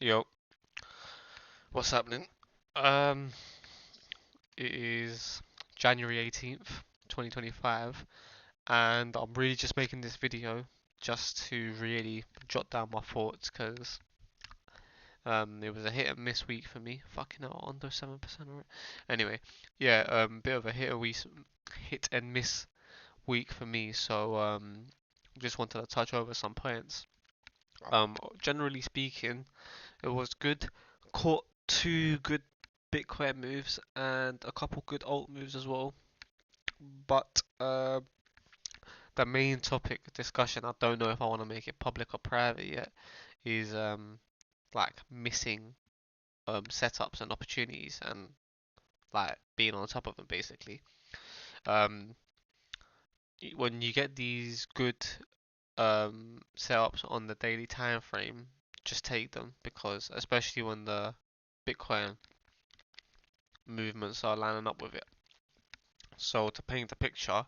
Yo, what's happening? Um, it is January 18th, 2025, and I'm really just making this video just to really jot down my thoughts because it was a hit and miss week for me. Fucking hell, under 7%. Right? Anyway, yeah, bit of a hit and miss week for me. So just wanted to touch over some points. Generally speaking, it was good. Caught two good Bitcoin moves and a couple good alt moves as well. But the main topic discussion, I don't know if I want to make it public or private yet, is like missing setups and opportunities and like being on top of them basically. Um, when you get these good setups on the daily time frame, just take them because especially when the Bitcoin movements are lining up with it. So to paint the picture,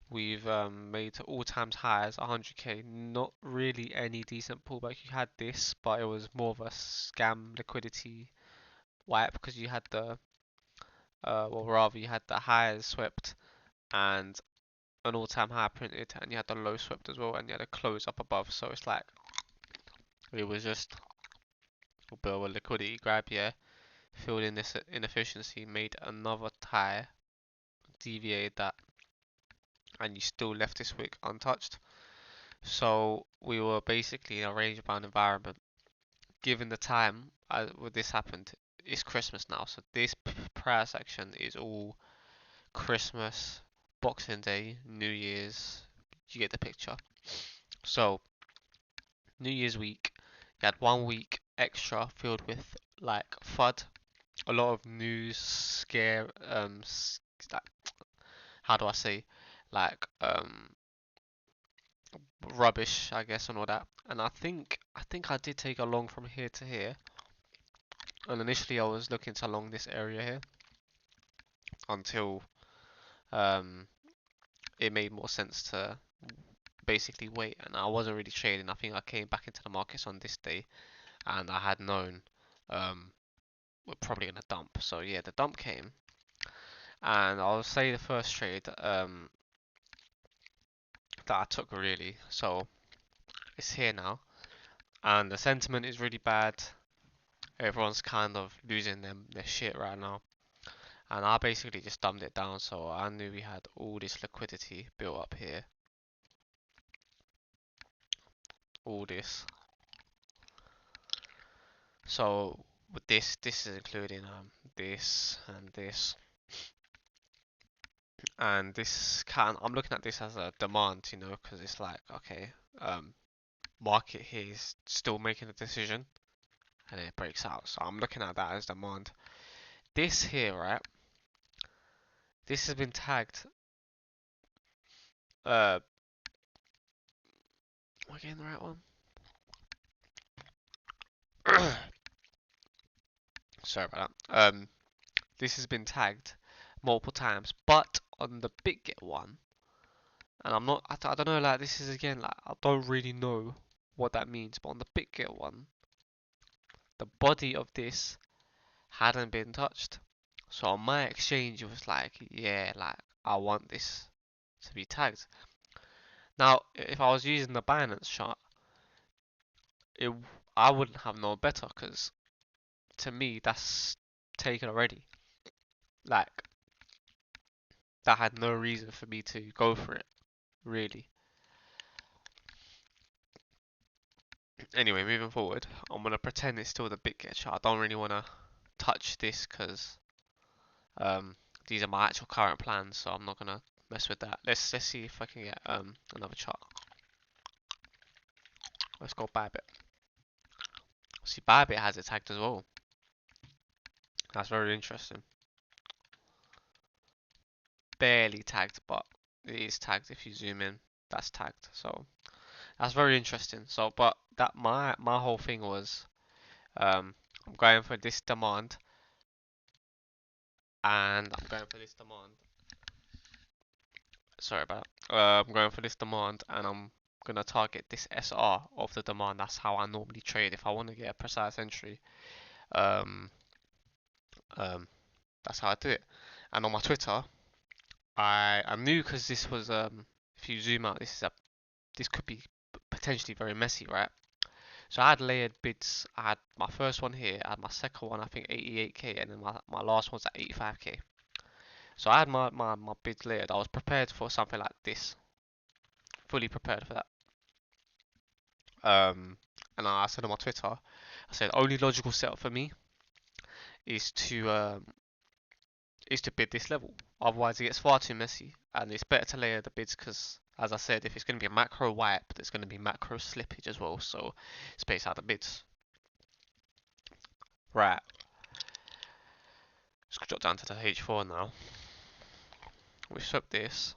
we've made all-time highs 100k. Not really any decent pullback. You had this, but it was more of a scam liquidity wipe because you had well, rather you had the highs swept and an all-time high printed, and you had the low swept as well, and you had a close up above. So it's like it was just a bit of a liquidity grab, yeah. Filled in this inefficiency, made another tie, deviated that, and you still left this wick untouched. So we were basically in a range bound environment. Given the time when this happened, it's Christmas now, so this prayer section is all Christmas, Boxing Day, New Year's. You get the picture. So New Year's week, you had 1 week extra filled with like FUD, a lot of news, scare, like, how do I say, like rubbish, I guess, and all that. And I think I did take a long from here to here. And initially I was looking to along this area here until um it made more sense to basically wait. And I wasn't really trading. I think I came back into the markets on this day, and I had known we're probably gonna dump. So yeah, the dump came, and I'll say the first trade that I took really. So it's here now, and the sentiment is really bad. Everyone's kind of losing their shit right now. And I basically just dumbed it down, so I knew we had all this liquidity built up here. All this. So with this is including this and this. And this I'm looking at this as a demand, you know, because it's like, okay, market here is still making a decision and then it breaks out. So I'm looking at that as demand. This here, right? This has been tagged. Am I getting the right one? Sorry about that. This has been tagged multiple times, but on the BitGet one, and I don't know, like, this is again, like, I don't really know what that means, but on the BitGet one, the body of this hadn't been touched. So on my exchange, it was like, yeah, like, I want this to be tagged. Now, if I was using the Binance chart, it I wouldn't have known better, because to me, that's taken already. Like, that had no reason for me to go for it, really. Anyway, moving forward, I'm gonna pretend it's still the BitGet chart. I don't really wanna touch this because these are my actual current plans, so I'm not gonna mess with that. Let's see if I can get another chart. Let's go Bybit. See, Bybit has it tagged as well. That's very interesting. Barely tagged, but it is tagged if you zoom in. That's tagged, so that's very interesting. So, but that my whole thing was I'm going for this demand, and I'm going for this demand. Sorry about that. I'm going for this demand, and I'm gonna target this SR of the demand. That's how I normally trade if I want to get a precise entry. Um, that's how I do it. And on my Twitter, I knew because this was if you zoom out, this could be potentially very messy, right? So I had layered bids. I had my first one here. I had my second one, I think 88k, and then my last one's at 85k. So I had my bids layered. I was prepared for something like this, fully prepared for that. And I said on my Twitter, I said only logical setup for me is to bid this level. Otherwise, it gets far too messy, and it's better to layer the bids because, as I said, if it's going to be a macro wipe, there's going to be macro slippage as well. So space out the bids. Right. Let's drop down to the H4 now. We swept this.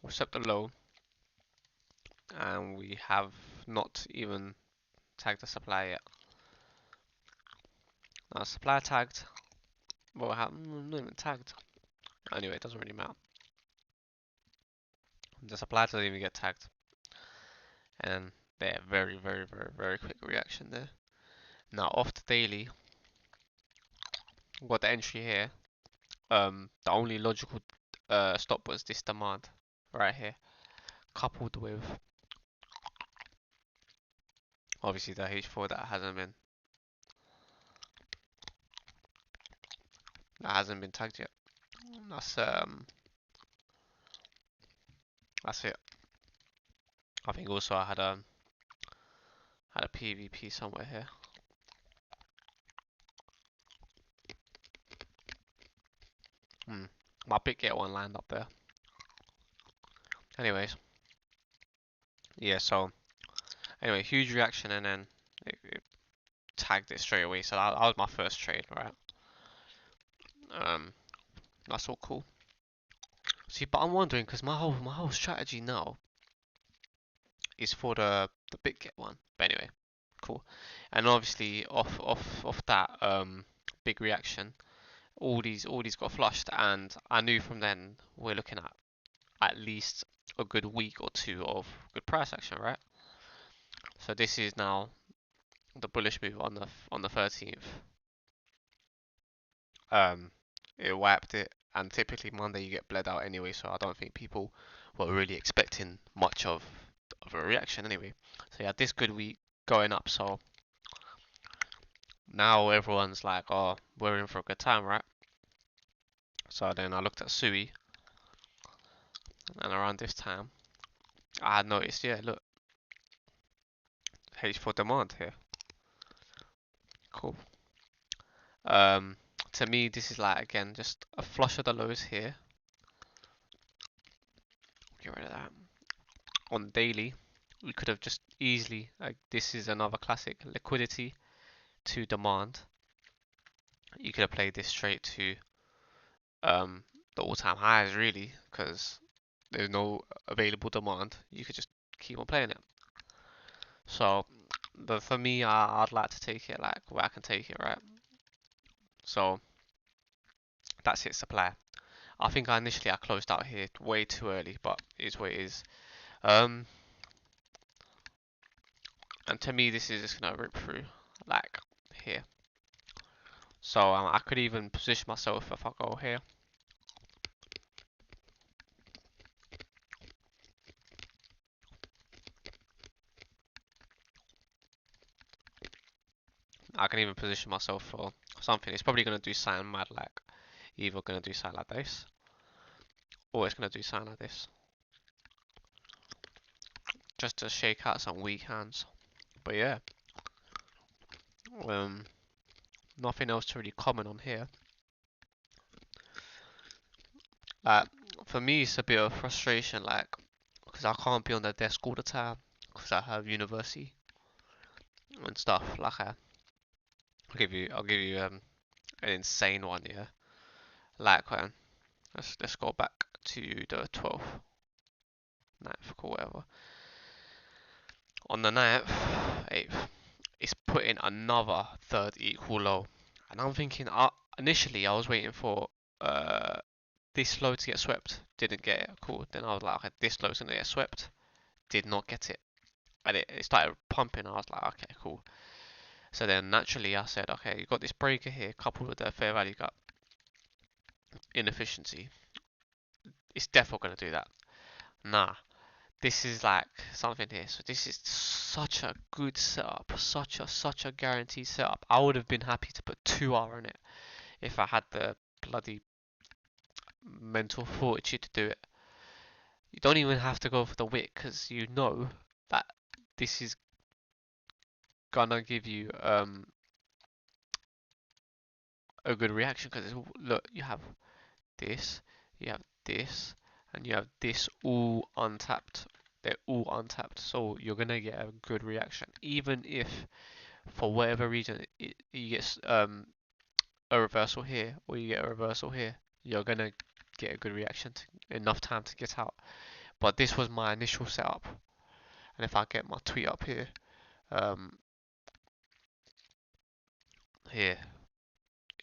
We swept the low, and we have not even tagged the supply yet. Now supply tagged. Well, we have not even tagged. Anyway, it doesn't really matter. The supply doesn't even get tagged, and there, very, very, very, very quick reaction there. Now off the daily, we've got the entry here. The only logical stop was this demand right here, coupled with obviously the H4 that hasn't been tagged yet. That's it. I think also I had a PVP somewhere here. My big get one lined up there. Anyways, yeah. So anyway, huge reaction, and then it tagged it straight away. So that was my first trade, right? That's all cool. See, but I'm wondering because my whole strategy now is for the big get one. But anyway, cool. And obviously off that big reaction, all these got flushed, and I knew from then we're looking at least a good week or two of good price action, right? So this is now the bullish move on the 13th. It wiped it, and typically Monday you get bled out anyway, so I don't think people were really expecting much of a reaction anyway. So yeah, this good week going up, so now everyone's like, oh, we're in for a good time, right? So then I looked at Sui, and around this time, I had noticed, yeah, look, H4 demand here. Cool. To me, this is like, again, just a flush of the lows here. Get rid of that. On daily, we could have just easily, like, this is another classic, liquidity to demand. You could have played this straight to the all-time highs, really, because there's no available demand. You could just keep on playing it. So, for me, I'd like to take it like where I can take it, right? So, that's it, supply. I think initially I closed out here way too early, but it is what it is. And to me, this is just gonna rip through, like here. So I could even position myself if I go here. I can even position myself for something. It's probably gonna do something mad, like either gonna do something like this, or it's gonna do something like this, just to shake out some weak hands. But yeah, nothing else to really comment on here. Like, for me, it's a bit of frustration, like, because I can't be on the desk all the time because I have university and stuff. Like, I'll give you an insane one, yeah. Like, let's go back to the 12th, 9th, or whatever. On the 9th, 8th, it's put in another third equal low, and I'm thinking, initially I was waiting for this low to get swept, didn't get it. Cool. Then I was like, okay, this low's gonna get swept, did not get it, and it started pumping. I was like, okay, cool. So then naturally I said, okay, you got this breaker here coupled with the fair value gap inefficiency. It's definitely gonna do that. Nah, this is like something here. So this is such a good setup, such a guaranteed setup. I would have been happy to put 2R on it if I had the bloody mental fortitude to do it. You don't even have to go for the wick because you know that this is gonna give you a good reaction because look, you have this, you have this, and you have this all untapped. They're all untapped, so you're gonna get a good reaction, even if for whatever reason you get a reversal here or you get a reversal here. You're gonna get a good reaction, enough time to get out. But this was my initial setup, and if I get my tweet up here, um, here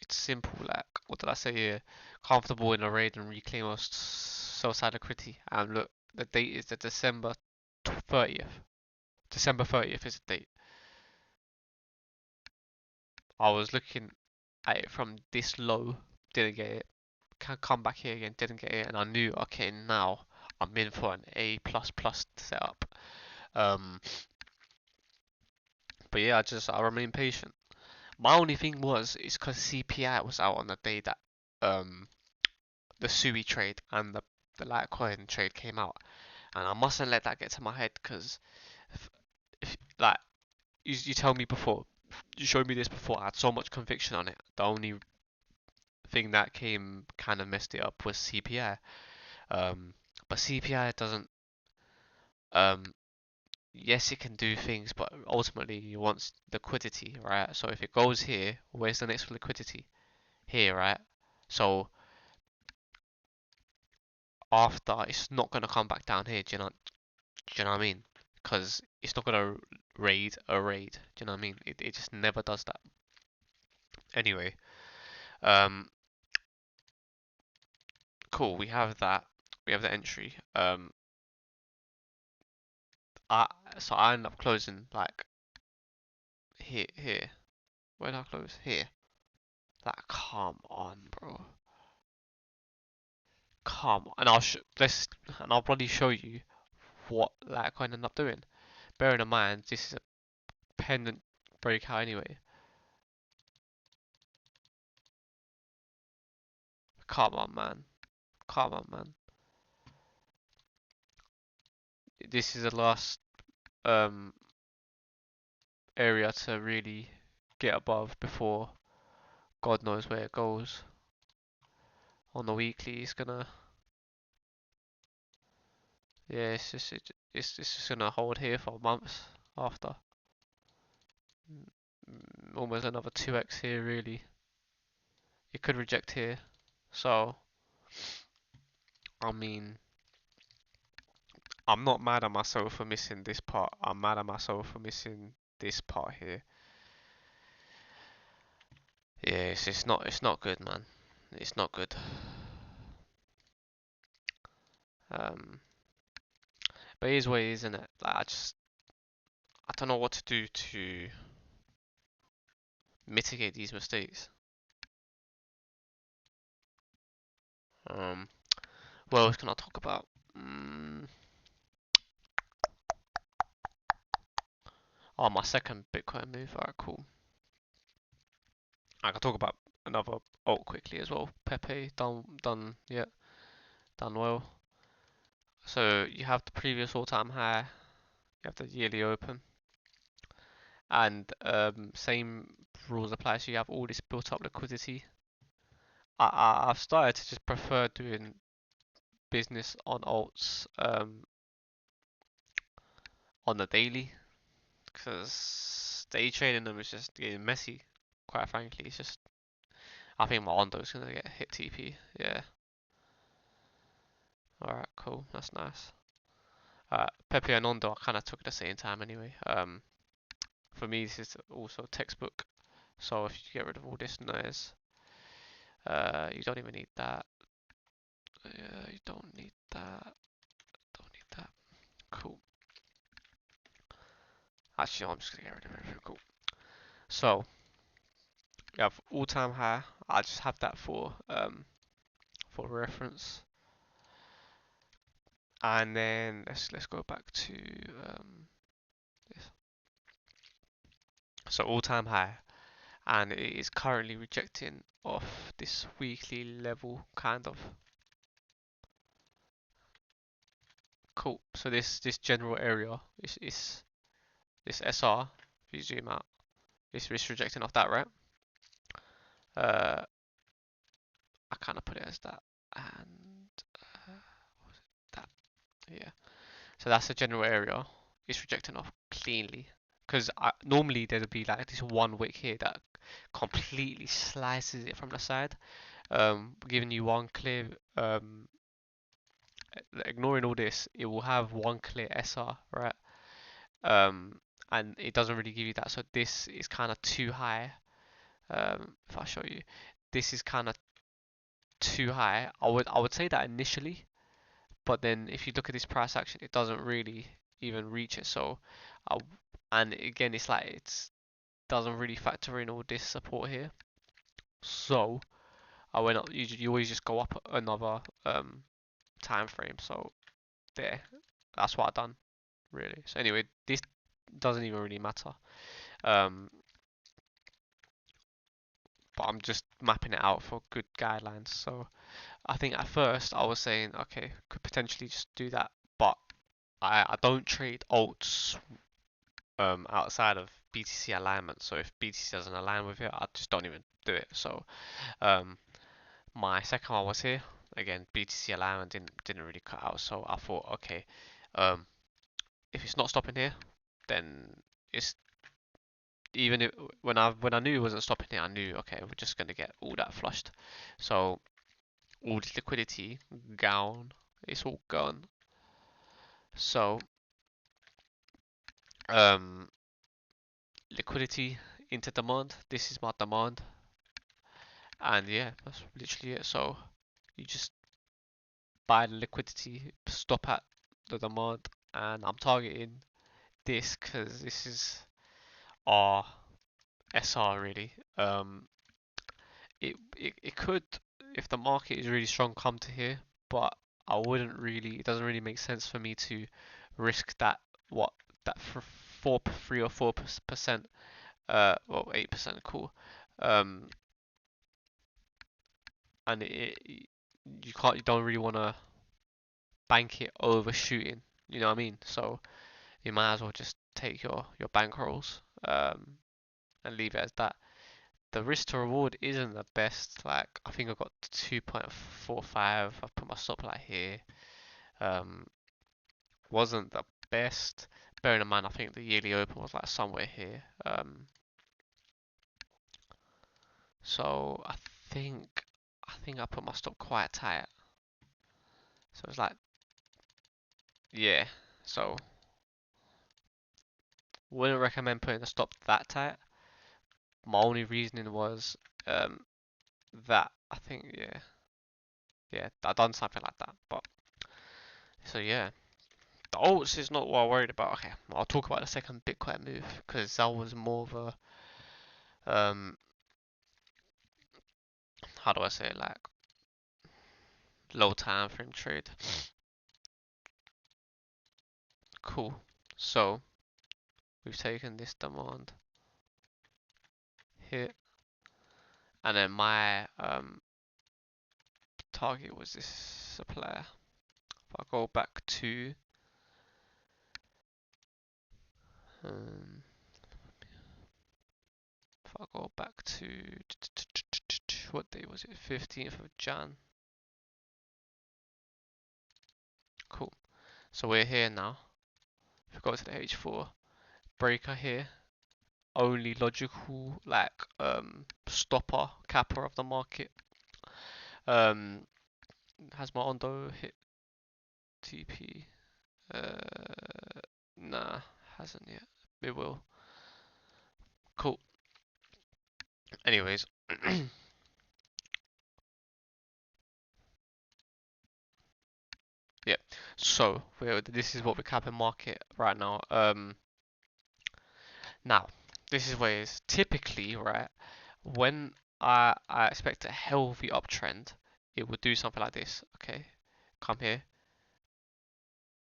it's simple. Like what did I say here? Comfortable in a raid and reclaim our sell side liquidity. And look, the date is the December 30th. December 30th is the date. I was looking at it from this low, didn't get it. Can come back here again, didn't get it, and I knew, okay, now I'm in for an A plus plus setup. Um, but yeah, I remain patient. My only thing is because CPI was out on the day that the Sui trade and the Litecoin trade came out, and I mustn't let that get to my head because if like you tell me before, you showed me this before, I had so much conviction on it. The only thing that came kind of messed it up was CPI. But CPI doesn't. Um, yes, it can do things, but ultimately it wants liquidity, right? So if it goes here, where's the next liquidity? Here, right? So after, it's not gonna come back down here. Do you know what I mean? Because it's not gonna raid a raid. Do you know what I mean? It just never does that. Anyway, um, cool. We have that. We have the entry. I so I end up closing like here. Where did I close? Here. Like, come on, bro. Come on. And I'll probably show you what like I ended up doing. Bearing in mind, this is a pendant breakout anyway. Come on, man. Come on, man. This is the last um area to really get above before God knows where it goes. On the weekly, it's gonna, yeah, it's just gonna hold here for months after. Almost another 2x here, really. It could reject here. So, I mean, I'm not mad at myself for missing this part. I'm mad at myself for missing this part here. Yeah, it's not good, man. It's not good. Um, but it is what it is, isn't it? Like, I don't know what to do to mitigate these mistakes. Um, what else can I talk about? Oh, my second Bitcoin move. Alright, cool. I can talk about another alt quickly as well. Pepe done, yeah, done well. So you have the previous all-time high, you have the yearly open, and same rules apply. So you have all this built-up liquidity. I've started to just prefer doing business on alts on the daily because day trading them is just getting messy. Quite frankly, it's just I think my Ondo's gonna get hit TP. Yeah. All right. Cool. That's nice. Pepe and Ondo I kind of took at the same time anyway. For me this is also textbook. So if you get rid of all this noise, you don't even need that. Yeah, you don't need that. Don't need that. Cool. Actually, I'm just gonna get rid of everything. Cool. So you have all-time high. I just have that for reference. And then let's go back to this. So all-time high, and it is currently rejecting off this weekly level, kind of. Cool. So this general area is this SR. If you zoom out, it's rejecting off that, right? Uh, I kind of put it as that, and what was it? That, yeah. So that's the general area. It's rejecting off cleanly. Because normally there'd be like this one wick here that completely slices it from the side, giving you one clear. Ignoring all this, it will have one clear SR, right? Um, and it doesn't really give you that. So this is kind of too high. If I show you, this is kind of too high. I would say that initially, but then if you look at this price action, it doesn't really even reach it. So, I, and again, it's like it doesn't really factor in all this support here. So I went up. You always just go up another time frame. So there, that's what I done really. So anyway, this doesn't even really matter. Um, but I'm just mapping it out for good guidelines. So I think at first I was saying, okay, could potentially just do that, but I don't trade alts outside of BTC alignment. So if BTC doesn't align with it, I just don't even do it. So um, my second one was here. Again, BTC alignment didn't really cut out. So I thought, okay, um, if it's not stopping here, then it's even if, when I knew it wasn't stopping here, I knew okay, we're just gonna get all that flushed. So all this liquidity gone, it's all gone. So um, liquidity into demand. This is my demand, and yeah, that's literally it. So you just buy the liquidity, stop at the demand, and I'm targeting this because this is our SR really. It could, if the market is really strong, come to here, but I wouldn't really. It doesn't really make sense for me to risk that. What that for 3 or 4%. Well, 8%. Cool. Um, and you don't really want to bank it overshooting. You know what I mean? So you might as well just take your bankrolls and leave it as that. The risk to reward isn't the best. Like I think I got 2.45. I've put my stop light here. Um, wasn't the best. Bearing in mind, I think the yearly open was like somewhere here. So I think I put my stop quite tight. So it's like yeah. So wouldn't recommend putting the stop that tight. My only reasoning was um that I think yeah I done something like that. But so yeah. The alts is not what I'm worried about. Okay, I'll talk about the second Bitcoin move because that was more of a how do I say it, like low time frame trade. Cool. So we've taken this demand hit, and then my target was this supplier. If I go back to um, if I go back to what day was it? 15th of Jan. Cool. So we're here now. If we go to the H4 breaker here, only logical like stopper capper of the market. Um, has my Ondo hit TP? Nah, hasn't yet. It will. Cool. Anyways, Yeah. So this is what we're capping market right now. Now this is where it's typically right when I expect a healthy uptrend, it would do something like this. Okay, come here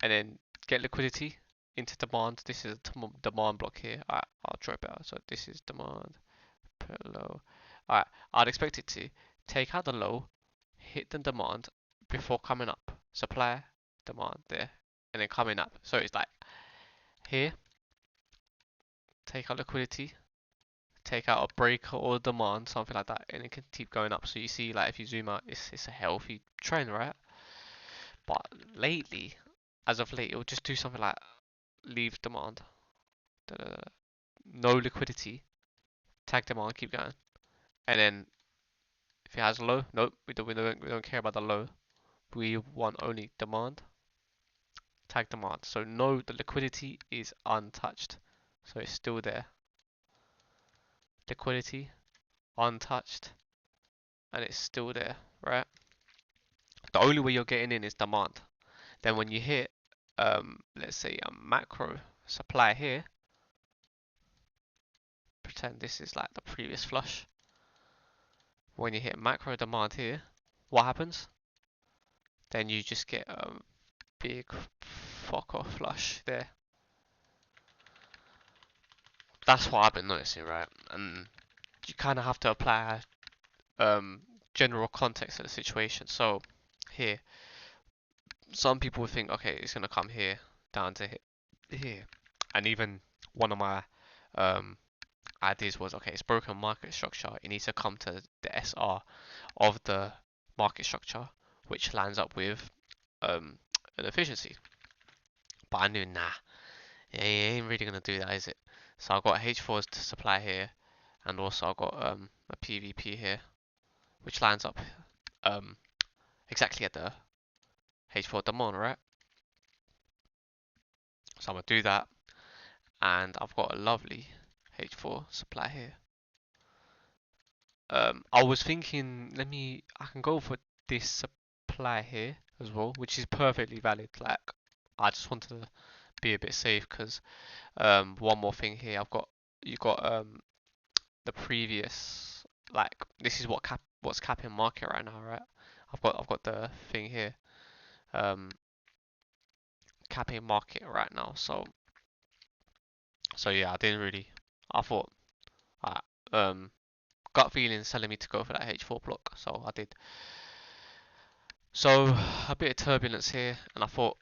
and then get liquidity into demand. This is a demand block here. Alright, I'll draw it better. So this is demand, put low. Alright, I'd expect it to take out the low, hit the demand before coming up. Supply, demand there, and then coming up. So it's like here, take out liquidity, take out a break or demand, something like that, and it can keep going up. So you see, like if you zoom out, it's a healthy trend, right? But lately, as of late, it will just do something like leave demand, da, da, da, no liquidity, tag demand, keep going, and then if it has low, nope, we don't care about the low. We want only demand, tag demand. So no, the liquidity is untouched, so it's still there. Liquidity untouched, and it's still there, right? The only way you're getting in is demand. Then when you hit, let's say a macro supply here, pretend this is like the previous flush. When you hit macro demand here, what happens? Then you just get a big fuck off flush there. That's what I've been noticing, right? And you kind of have to apply general context to the situation. So here, some people would think, okay, it's gonna come here down to here, and even one of my um, ideas was, okay, it's broken market structure. It needs to come to the SR of the market structure, which lands up with an efficiency. But I knew, nah, it ain't really gonna do that, is it? So I've got H4s to supply here, and also I've got a PVP here, which lines up um, exactly at the H4 demand, right? So I'm gonna do that, and I've got a lovely H4 supply here. I was thinking, I can go for this supply here as well, which is perfectly valid. Like, I just wanted to be a bit safe because one more thing here, you got the previous, like this is what's capping market right now, right? I've got the thing here, um, capping market right now. So yeah, I didn't really. I thought, uh, um, gut feeling telling me to go for that H4 block, so I did. So a bit of turbulence here, and I thought,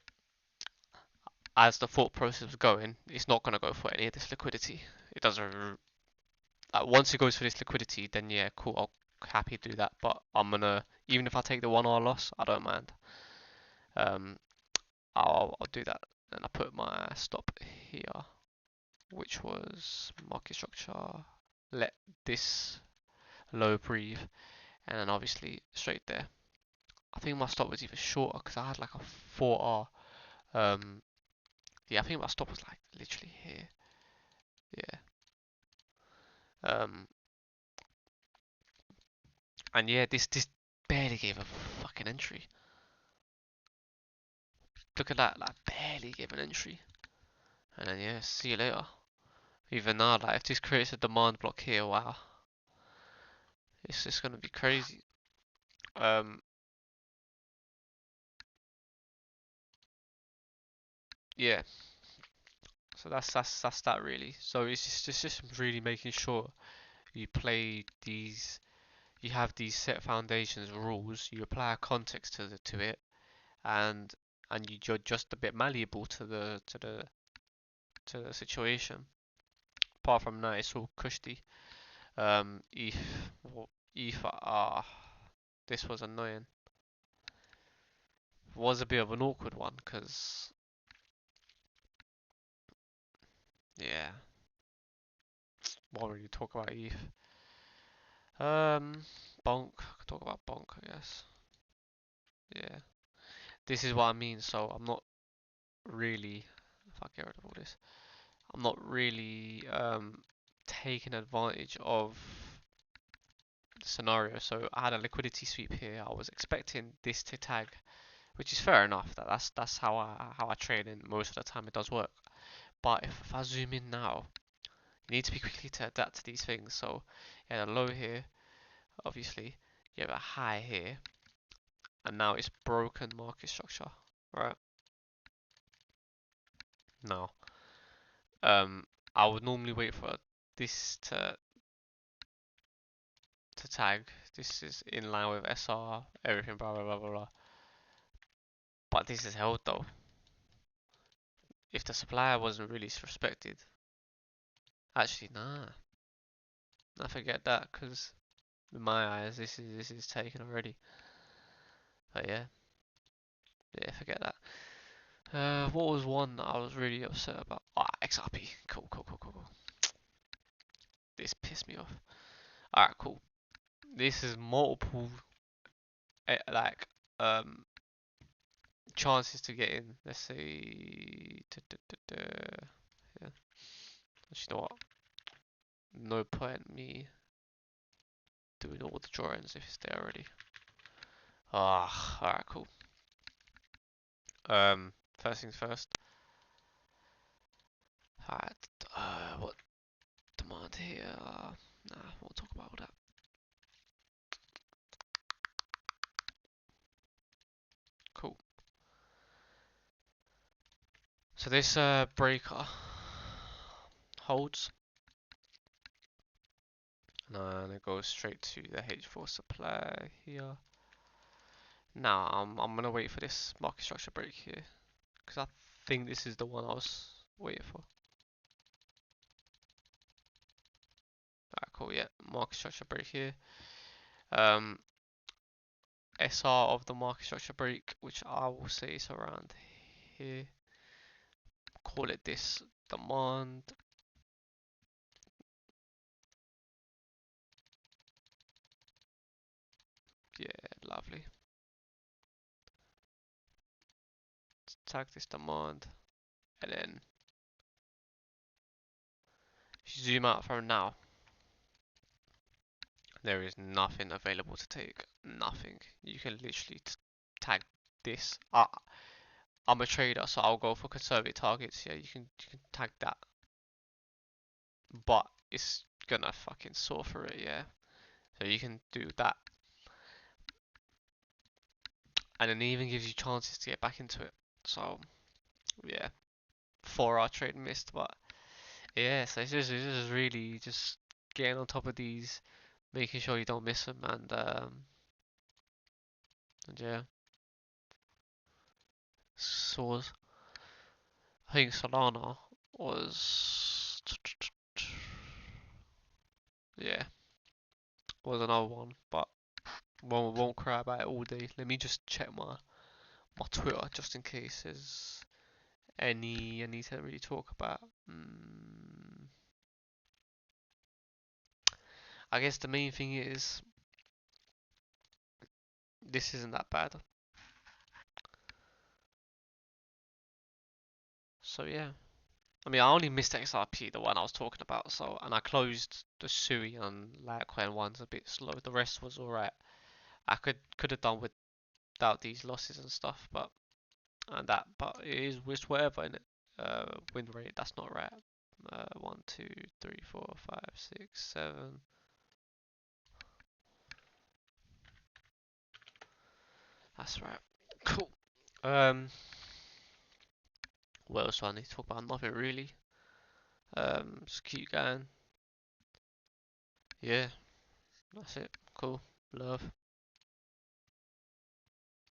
as the thought process was going, it's not gonna go for any of this liquidity. It doesn't. Like, once it goes for this liquidity, then yeah, cool. I'll happy to do that. But I'm gonna, even if I take the 1 hour loss, I don't mind. Um, I'll do that. And I put my stop here, which was market structure. Let this low breathe, and then obviously straight there. I think my stop was even shorter because I had like a 4R. Yeah, I think my stop was like literally here. Yeah. Um, and yeah, this barely gave a fucking entry. Look at that, like barely gave an entry. And then yeah, see you later. Even now, like if this creates a demand block here, wow, it's just gonna be crazy. Um, yeah. So that's that really. So it's just really making sure you play these, you have these set foundations rules, you apply a context to it, and you're just a bit malleable to the situation. Apart from that, it's all cushy. If if this was annoying. Was a bit of an awkward one because yeah, won't really talk about ETH. Bonk. Talk about bonk, I guess. Yeah, this is what I mean. So I'm not really. If I get rid of all this, I'm not really taking advantage of the scenario. So I had a liquidity sweep here. I was expecting this to tag which is fair enough. That's how I trade, and most of the time it does work. But if I zoom in now, you need to be quickly to adapt to these things. So you had a low here, obviously. You have a high here, and now it's broken market structure, right? Now, I would normally wait for this to tag. This is in line with SR, everything, blah blah blah blah blah. But this is held though. If the supplier wasn't really respected, actually nah, I forget that because in my eyes this is taken already. But yeah, yeah, forget that. What was one that I was really upset about? Ah, XRP. Cool, cool, cool, cool, cool. This pissed me off. Alright, cool. This is multiple like um chances to get in. Let's say yeah. You know what? No point me doing all the drawings if it's there already. Ah, alright, cool. First things first. Alright, what demand here? Nah, we'll talk about all that. Cool. So this breaker holds, and it goes straight to the H4 supply here. Now I'm gonna wait for this market structure break here, because I think this is the one I was waiting for. Alright, cool. Yeah, market structure break here. SR of the market structure break, which I will say is around here. Call it this demand. Yeah, lovely. Let's tag this demand, and then if you zoom out from now, there is nothing available to take. Nothing. You can literally tag this. I'm a trader, so I'll go for conservative targets. Yeah, you can tag that, but it's gonna fucking soar for it. Yeah, so you can do that, and then it even gives you chances to get back into it. So yeah, 4 hour trade missed, but yeah, so it's just really just getting on top of these, making sure you don't miss them, and yeah, so I think Solana was yeah was another one, but won't cry about it all day. Let me just check my Twitter just in case there's any I need to really talk about. I guess the main thing is this isn't that bad. So yeah. I mean, I only missed XRP, the one I was talking about, so and I closed the Sui and Litecoin ones a bit slow. The rest was alright. I could have done without these losses and stuff, but it is just whatever in it. Win rate, that's not right. 1, 2, 3, 4, 5, 6, 7. That's right. Cool. Um, what else do I need to talk about? Nothing really. Just keep going. Yeah, that's it. Cool. Love.